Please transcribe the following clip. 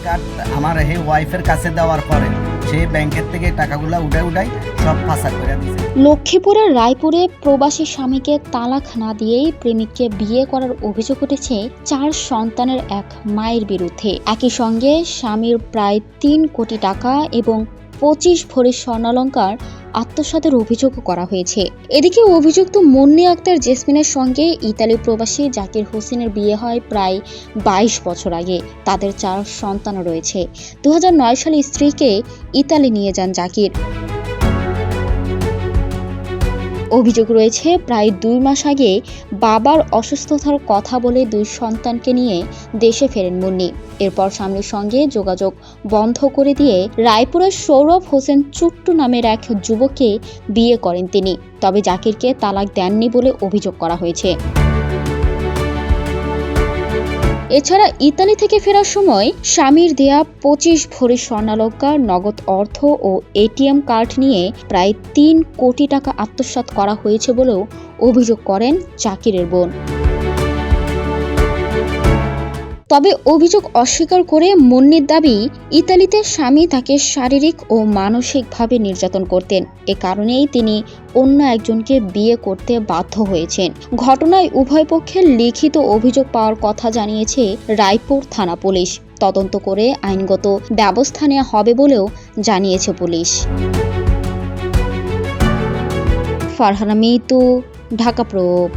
Card আমার ওয়াইফের কাছে দেওয়ার পরে সে ব্যাংকের থেকে টাকাগুলো উঠাই সব ফাঁসা করে দিয়েছে। লক্ষ্মীপুরের রায়পুরে প্রবাসী স্বামীকে তালাক না দিয়েই প্রেমিককে বিয়ে করার অভিযোগ উঠেছে 4 সন্তানের এক মায়ের বিরুদ্ধে। একই সঙ্গে স্বামীর প্রায় 3 কোটি টাকা এবং 25 ভরি স্বর্ণালংকার আত্মসাতের অভিযোগও করা হয়েছে। এদিকে অভিযুক্ত মুন্নি আক্তার জেসমিনের সঙ্গে ইতালি প্রবাসী জাকির হোসেনের বিয়ে হয় প্রায় 22 বছর আগে। তাদের 4 সন্তান রয়েছে। 2009 সালে স্ত্রীকে ইতালি নিয়ে যান জাকির। অভিযোগ রয়েছে প্রায় 2 মাস আগে বাবার অসুস্থতার কথা বলে 2 সন্তানকে নিয়ে দেশে ফেরেন মুন্নি। এরপর স্বামীর সঙ্গে যোগাযোগ বন্ধ করে দিয়ে রায়পুরের সৌরভ হোসেন চুট্টু নামের এক যুবককে বিয়ে করেন তিনি। তবে জাকিরকে তালাক দেননি বলে অভিযোগ করা হয়েছে। এছাড়া ইতালি থেকে ফেরার সময় স্বামীর দেয়া 25 ভরি স্বর্ণালংকার, নগদ অর্থ ও এটিএম কার্ড নিয়ে প্রায় 3 কোটি টাকা আত্মসাৎ করা হয়েছে বলেও অভিযোগ করেন জাকিরের বোন। তবে অভিযোগ অস্বীকার করে মুন্নির দাবি, ইতালিতে স্বামী তাকে শারীরিক ও মানসিকভাবে নির্যাতন করতেন। এ কারণেই তিনি অন্য একজনকে বিয়ে করতে বাধ্য হয়েছেন। ঘটনায় উভয় পক্ষের লিখিত অভিযোগ পাওয়ার কথা জানিয়েছে রায়পুর থানা পুলিশ। তদন্ত করে আইনগত ব্যবস্থা নেওয়া হবে বলেও জানিয়েছে পুলিশ। ফারহানা মিতু, ঢাকা প্রোব।